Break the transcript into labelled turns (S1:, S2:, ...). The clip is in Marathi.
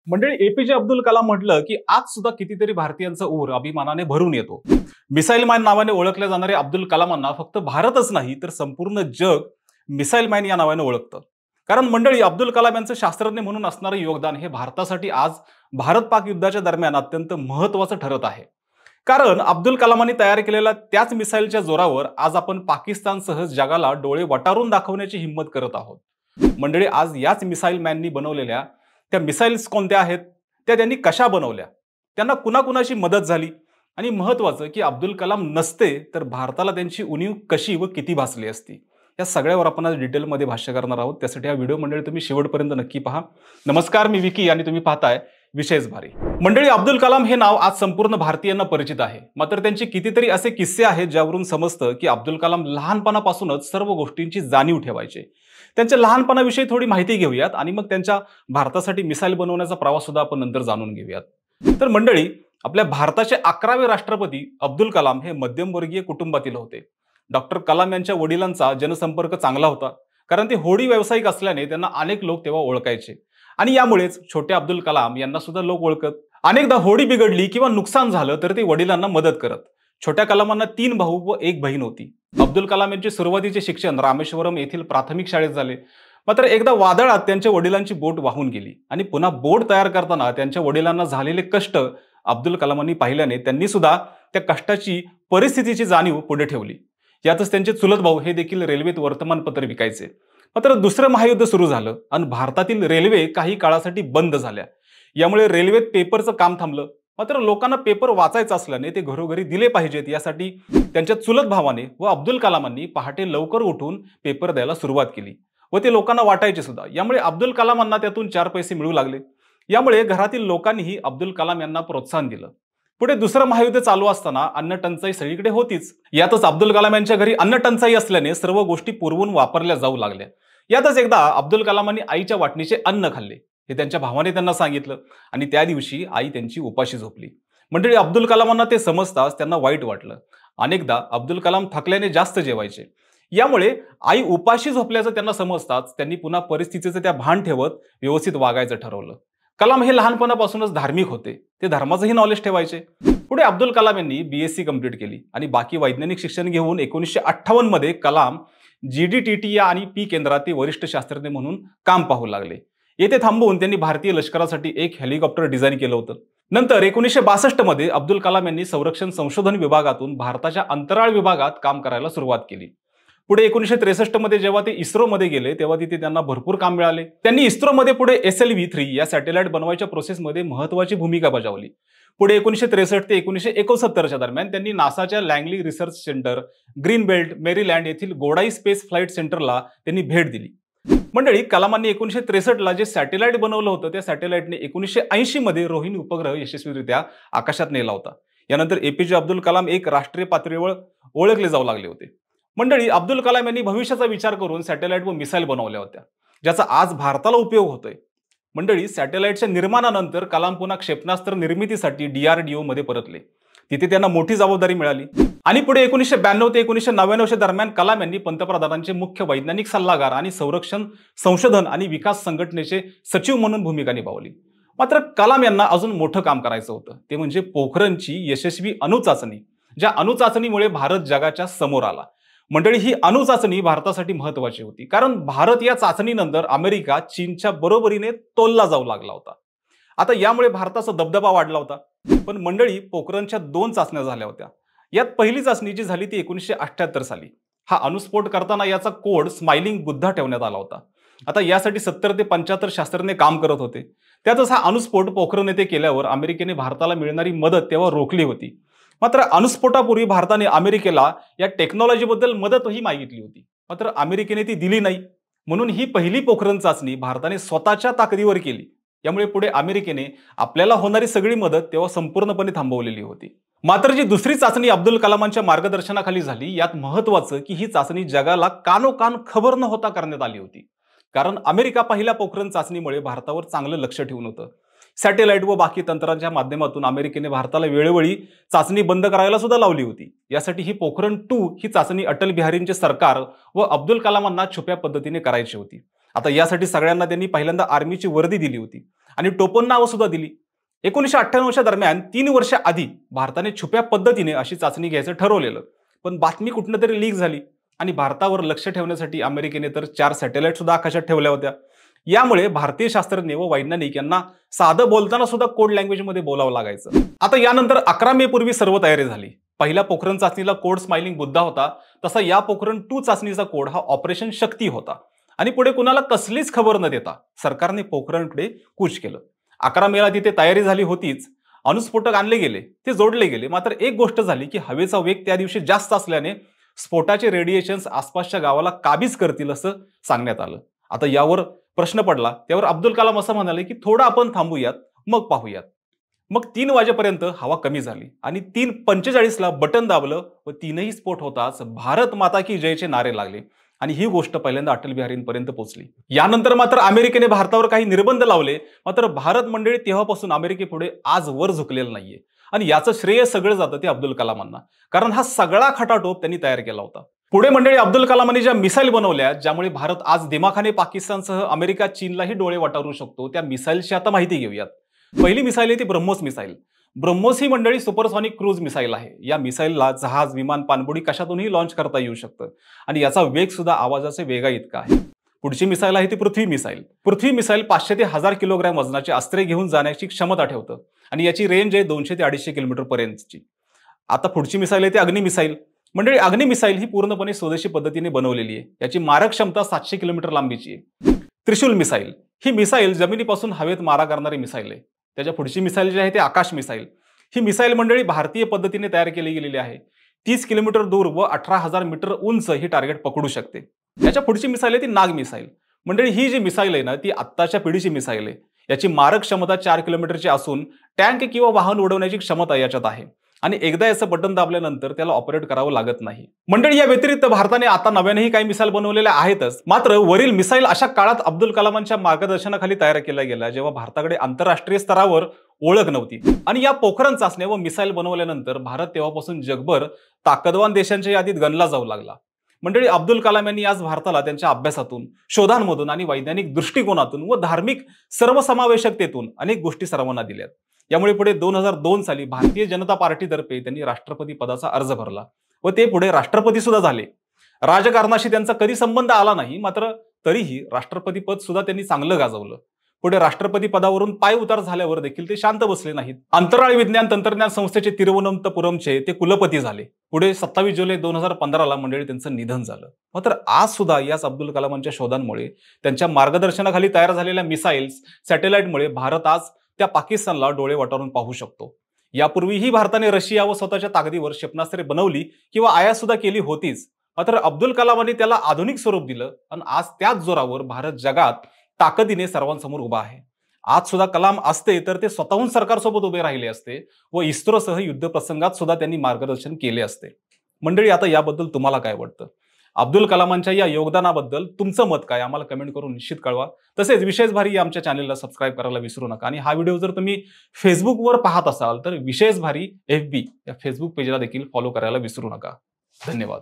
S1: मंडळी एपीजे अब्दुल कलाम म्हटलं की आज सुद्धा कितीतरी भारतीयांचा ऊर अभिमानाने भरून येतो। मिसाईल मॅन नावाने ओळखले जाणारे अब्दुल कलामांना फक्त भारतच नाही तर संपूर्ण जग मिसाईल मॅन या नावाने ओळखतं। कारण मंडळी अब्दुल कलाम यांचं शास्त्रज्ञ म्हणून असणारे योगदान हे भारतासाठी आज भारत पाक युद्धाच्या दरम्यान अत्यंत महत्त्वाचं ठरत आहे। कारण अब्दुल कलामांनी तयार केलेल्या त्याच मिसाईलच्या जोरावर आज आपण पाकिस्तानसह जगाला डोळे वटारून दाखवण्याची हिम्मत करत आहोत। मंडळी आज याच मिसाईल मॅननी बनवलेल्या त्या मिसाईल्स कोणत्या आहेत, त्या त्यांनी कशा बनवल्या, त्यांना कुणाकुणाची मदत झाली आणि महत्त्वाचं की अब्दुल कलाम नसते तर भारताला त्यांची उणीव कशी व किती भासली असती, या सगळ्यावर आपण आज डिटेलमध्ये भाष्य करणार आहोत। त्यासाठी हा व्हिडिओ मंडळी तुम्ही शेवटपर्यंत नक्की पहा। नमस्कार, मी विकी आणि तुम्ही पाहताय विशेष भारी। मंडळी अब्दुल कलाम हे नाव आज संपूर्ण भारतीयांना परिचित आहे, मात्र त्यांचे कितीतरी असे किस्से आहेत ज्यावरून समजतं की अब्दुल कलाम लहानपणापासूनच सर्व गोष्टींची जाणीव ठेवायचे। त्यांच्या लहानपणाविषयी थोडी माहिती घेऊयात आणि मग त्यांच्या भारतासाठी मिसाईल बनवण्याचा प्रवास सुद्धा आपण नंतर जाणून घेऊयात। तर मंडळी, आपल्या भारताचे 11वे राष्ट्रपती अब्दुल कलाम हे मध्यमवर्गीय कुटुंबातील होते। डॉक्टर कलाम यांच्या वडिलांचा जनसंपर्क चांगला होता, कारण ते होडी व्यावसायिक असल्याने त्यांना अनेक लोक तेव्हा ओळखायचे आणि यामुळेच छोटे अब्दुल कलाम यांना सुद्धा लोक ओळखत। अनेकदा होडी बिघडली किंवा नुकसान झालं तर ते वडिलांना मदत करत। छोट्या कलामांना 3 भाऊ व 1 बहीण होती। अब्दुल कलाम यांचे सुरुवातीचे शिक्षण रामेश्वरम येथील प्राथमिक शाळेत झाले, मात्र एकदा वादळात त्यांच्या वडिलांची बोट वाहून गेली आणि पुन्हा बोट तयार करताना त्यांच्या वडिलांना झालेले कष्ट अब्दुल कलामांनी पाहिल्याने त्यांनी सुद्धा त्या कष्टाची परिस्थितीची जाणीव पुढे ठेवली। यातच त्यांचे चुलत भाऊ हे देखील रेल्वेत वर्तमानपत्र विकायचे। मात्र दुसरं महायुद्ध सुरू झालं आणि भारतातील रेल्वे काही काळासाठी बंद झाल्या। यामुळे रेल्वेत पेपरचं काम थांबलं। मात्र लोकांना पेपर वाचायचा असल्याने ते घरोघरी दिले पाहिजेत, यासाठी त्यांच्या चुलत भावाने व अब्दुल कलामांनी पहाटे लवकर उठून पेपर द्यायला सुरुवात केली व ते लोकांना वाटायचे सुद्धा। यामुळे अब्दुल कलामांना त्यातून 4 पैसे मिळू लागले। यामुळे घरातील लोकांनीही अब्दुल कलाम यांना प्रोत्साहन दिलं। पुढे दुसरं महायुद्ध चालू असताना अन्न टंचाई सगळीकडे होतीच। यातच अब्दुल कलाम यांच्या घरी अन्न टंचाई असल्याने सर्व गोष्टी पुरवून वापरल्या जाऊ लागल्या। यातच एकदा अब्दुल कलामांनी आईच्या वाटणीचे अन्न खाल्ले, हे त्यांच्या भावाने त्यांना सांगितलं आणि त्या दिवशी आई त्यांची उपाशी झोपली। मंडळी, अब्दुल कलामांना ते समजताच त्यांना वाईट वाटलं। अनेकदा अब्दुल कलाम थकल्याने जास्त जेवायचे, यामुळे आई उपाशी झोपल्याचं त्यांना समजताच त्यांनी पुन्हा परिस्थितीचं त्या भान ठेवत व्यवस्थित वागायचं ठरवलं। कलाम हे लहानपणापासूनच धार्मिक होते, ते धर्माचंही नॉलेज ठेवायचे। पुढे अब्दुल कलाम यांनी BSc कंप्लीट केली आणि बाकी वैज्ञानिक शिक्षण घेऊन 1958 मध्ये कलाम GDTT आणि पी केंद्रात ते वरिष्ठ शास्त्रज्ञ म्हणून काम पाहू लागले। येथे थांबून त्यांनी भारतीय लष्करासाठी एक हेलिकॉप्टर डिझाईन केलं होतं। नंतर 1962 मध्ये अब्दुल कलाम यांनी संरक्षण संशोधन विभागातून भारताच्या अंतराळ विभागात काम करायला सुरुवात केली। पुढे 1963 मध्ये जेव्हा ते इस्रोमध्ये गेले तेव्हा तिथे त्यांना भरपूर काम मिळाले। त्यांनी इस्रोमध्ये पुढे SLV-3 या सॅटेलाइट बनवायच्या प्रोसेसमध्ये महत्त्वाची भूमिका बजावली। पुढे 1963 ते 1969 दरम्यान त्यांनी नासाच्या Langley Research Center, Greenbelt, Maryland येथील गोडाई स्पेस फ्लाइट सेंटरला त्यांनी भेट दिली। मंडळी, कलामांनी 1963 जे सॅटेलाइट बनवलं होतं त्या सॅटेलाइटने 1980 मध्ये रोहिणी उपग्रह यशस्वीरित्या आकाशात नेला होता। यानंतर एपीजे अब्दुल कलाम एक राष्ट्रीय पातळीवर ओळखले जाऊ लागले होते। मंडळी, अब्दुल कलाम यांनी भविष्याचा विचार करून सॅटेलाइट व मिसाईल बनवल्या होत्या, ज्याचा आज भारताला उपयोग होतोय। मंडळी, सॅटेलाइटच्या निर्माणानंतर कलाम पुन्हा क्षेपणास्त्र निर्मितीसाठी DRDO मध्ये परतले। तिथे त्यांना मोठी जबाबदारी मिळाली आणि पुढे 1992 ते 1999 दरम्यान कलाम यांनी पंतप्रधानांचे मुख्य वैज्ञानिक सल्लागार आणि संरक्षण संशोधन आणि विकास संघटनेचे सचिव म्हणून भूमिका निभावली। मात्र कलाम यांना अजून मोठं काम करायचं होतं, ते म्हणजे पोखरणची यशस्वी अणुचाचणी, ज्या अणुचाचणीमुळे भारत जगाच्या समोर आला। मंडळी, ही अणुचाचणी भारतासाठी महत्त्वाची होती, कारण भारत या चाचणीनंतर अमेरिका चीनच्या बरोबरीने तोलला जाऊ लागला होता। आता यामुळे भारताचा दबदबा वाढला होता। पण मंडळी, पोखरणच्या 2 चाचण्या झाल्या होत्या। यात पहिली चाचणी जी झाली ती 1978 साली। हा अणुस्फोट करताना याचा कोड स्माइलिंग बुद्धा ठेवण्यात आला होता। आता यासाठी 70 ते 75 शास्त्रज्ञ काम करत होते। त्यातच हा अणुस्फोट पोखरण येथे केल्यावर अमेरिकेने भारताला मिळणारी मदत तेव्हा रोखली होती। मात्र अणुस्फोटापूर्वी भारताने अमेरिकेला या टेक्नॉलॉजीबद्दल मदतही मागितली होती, मात्र अमेरिकेने ती दिली नाही। म्हणून ही पहिली पोखरण चाचणी भारताने स्वतःच्या ताकदीवर केली। यामुळे पुढे अमेरिकेने आपल्याला होणारी सगळी मदत तेव्हा संपूर्णपणे थांबवलेली होती। मात्र जी दुसरी चाचणी अब्दुल कलामांच्या मार्गदर्शनाखाली झाली, यात महत्त्वाचं की ही चाचणी जगाला कानोकान खबर न होता करण्यात आली होती। कारण अमेरिका पहिल्या पोखरण चाचणीमुळे भारतावर चांगलं लक्ष ठेवून होतं। सॅटेलाइट व बाकी तंत्रांच्या माध्यमातून अमेरिकेने भारताला वेळोवेळी चाचणी बंद करायला सुद्धा लावली होती। यासाठी ही पोखरण 2 ही चाचणी अटल बिहारींचे सरकार व अब्दुल कलामांना छुप्या पद्धतीने करायची होती। आता यासाठी सगळ्यांना त्यांनी पहिल्यांदा आर्मीची वर्दी दिली होती आणि टोपण नावं सुद्धा दिली. 1998च्या दरम्यान 3 वर्ष आधी भारताने छुप्या पद्धतीने अशी चाचणी घ्यायचं ठरवलेलं, पण बातमी कुठनं तरी लीक झाली आणि भारतावर लक्ष ठेवण्यासाठी अमेरिकेने तर 4 सॅटेलाइट सुद्धा आकाशात ठेवल्या होत्या. यामुळे भारतीय शास्त्रज्ञ व वैज्ञानिक यांना साधं बोलताना सुद्धा कोड लँग्वेजमध्ये बोलावं लागायचं. आता यानंतर 11 मे पूर्वी सर्व तयारी झाली. पहिल्या पोखरण चाचणीला कोड स्माइलिंग बुद्धा होता, तसा या पोखरण 2 चाचणीचा कोड हा ऑपरेशन शक्ती होता. आणि पुढे कुणाला कसलीच खबर न देता सरकारने पोखरणकडे कूच केलं. 11 मेला तिथे तयारी झाली होतीच. अणुस्फोटक आणले गेले, ते जोडले गेले. मात्र एक गोष्ट झाली की हवेचा वेग त्या दिवशी जास्त असल्याने स्फोटाचे रेडिएशन्स आसपासच्या गावाला काबीज करतील असं सांगण्यात आलं. आता यावर प्रश्न पडला. त्यावर अब्दुल कलाम असं म्हणाले की थोडं आपण थांबूयात, मग पाहूयात. मग 3 वाजेपर्यंत हवा कमी झाली आणि 3:45ला बटन दाबलं व 3ही स्फोट होताच भारत माता की जयचे नारे लागले आणि ही गोष्ट पहिल्यांदा अटल बिहारींपर्यंत पोहोचली. यानंतर मात्र अमेरिकेने भारतावर काही निर्बंध लावले. मात्र भारत मंडळी तेव्हापासून अमेरिकेपुढे आजवर झुकलेलं नाहीये आणि याचं श्रेय सगळं जातं ते अब्दुल कलामांना, कारण हा सगळा खटाटोप त्यांनी तयार केला होता. पुढे मंडळी अब्दुल कलामांनी ज्या मिसाईल बनवल्या, ज्यामुळे भारत आज दिमाखाने पाकिस्तानसह अमेरिका चीनलाही डोळे वाटारू शकतो, त्या मिसाईलची आता माहिती घेऊयात. पहिली मिसाईल आहे ती ब्रह्मोस मिसाईल. ब्रह्मोस ही मंडळी सुपरसॉनिक क्रूज मिसाईल आहे. या मिसाईलला जहाज, विमान, पाणबुडी कशातूनही लॉन्च करता येऊ शकतं आणि याचा वेग सुद्धा आवाजाच्या वेगा इतका आहे. पुढची मिसाईल आहे ती पृथ्वी मिसाईल. पृथ्वी मिसाईल 500 ते 1000 किलोग्रॅम वजनाचे अस्त्रे घेऊन जाण्याची क्षमता ठेवतं आणि याची रेंज आहे 200 ते 250 किलोमीटर पर्यंतची. आता पुढची मिसाईल आहे ती अग्नि मिसाईल. मंडळी अग्नि मिसाईल ही पूर्णपणे स्वदेशी पद्धतीने बनवलेली आहे. याची मारक क्षमता 700 किलोमीटर लांबीची आहे. त्रिशूल मिसाईल ही मिसाईल जमिनीपासून हवेत मारा करणारी मिसाईल आहे. त्याच्या पुढची मिसाईल जी आहे ती आकाश मिसाईल. ही मिसाईल मंडळी भारतीय पद्धतीने तयार केली गेलेली आहे. 30 किलोमीटर दूर व 18,000 मीटर उंच ही टार्गेट पकडू शकते. याच्या पुढची मिसाईल आहे ती नाग मिसाईल. मंडळी ही जी मिसाईल आहे ना, ती आत्ताच्या पिढीची मिसाईल आहे. याची मारक क्षमता 4 किलोमीटरची असून टँक किंवा वाहन उडवण्याची क्षमता याच्यात आहे आणि एकदा याचं बटन दाबल्यानंतर त्याला ऑपरेट करावं लागत नाही. मंडळी या व्यतिरिक्त भारताने आता नव्यानेही काही मिसाईल बनवलेल्या आहेतच. मात्र वरील मिसाईल अशा काळात अब्दुल कलामांच्या मार्गदर्शनाखाली तयार केल्या गेल्या जेव्हा भारताकडे आंतरराष्ट्रीय स्तरावर ओळख नव्हती. आणि या पोखरण चाचण्या व मिसाईल बनवल्यानंतर भारत तेव्हापासून जगभर ताकदवान देशांच्या यादीत गणला जाऊ लागला. मंडळी अब्दुल कलाम यांनी आज भारताला त्यांच्या अभ्यासातून, शोधांमधून आणि वैज्ञानिक दृष्टिकोनातून व धार्मिक सर्वसमावेशकतेतून अनेक गोष्टी सर्वांना दिल्यात. यामुळे पुढे 2002 साली भारतीय जनता पार्टीतर्फे त्यांनी राष्ट्रपती पदाचा अर्ज भरला व ते पुढे राष्ट्रपती सुद्धा झाले. राजकारणाशी त्यांचा कधी संबंध आला नाही, मात्र तरीही राष्ट्रपती पद सुद्धा त्यांनी चांगलं गाजवलं. पुढे राष्ट्रपती पदावरून पाय उतार झाल्यावर देखील ते शांत बसले नाहीत. अंतराळ विज्ञान तंत्रज्ञान संस्थेचे तिरुवनंतपुरमचे ते कुलपती झाले. पुढे 27 जुलै 2015ला मंडळी त्यांचं निधन झालं. मात्र आज सुद्धा याच अब्दुल कलामांच्या शोधांमुळे, त्यांच्या मार्गदर्शनाखाली तयार झालेल्या मिसाईल्स, सॅटेलाइटमुळे भारत आज त्या पाकिस्तानला डोळे वाटारून पाहू शकतो. यापूर्वीही भारताने रशिया व स्वतःच्या ताकदीवर क्षेपणास्त्रे बनवली किंवा आयात सुद्धा केली होतीच. मात्र अब्दुल कलामांनी त्याला आधुनिक स्वरूप दिलं आणि आज त्याच जोरावर भारत जगात ताकदीने सर्वांसमोर उभा आहे. आज सुद्धा कलाम असते तर ते स्वतःहून सरकारसोबत उभे राहिले असते व इस्रोसह युद्ध प्रसंगात सुद्धा त्यांनी मार्गदर्शन केले असते. मंडळी आता याबद्दल तुम्हाला काय वाटतं? अब्दुल कलामांच्या या योगदानाबद्दल तुमचं मत काय, आम्हाला कमेंट करून निश्चित कळवा. तसेच विशेष भारी या आमच्या चॅनलला सबस्क्राईब करायला विसरू नका आणि हा व्हिडिओ जर तुम्ही फेसबुकवर पाहत असाल तर विशेष भारी FB या फेसबुक पेजला देखील फॉलो करायला विसरू नका. धन्यवाद.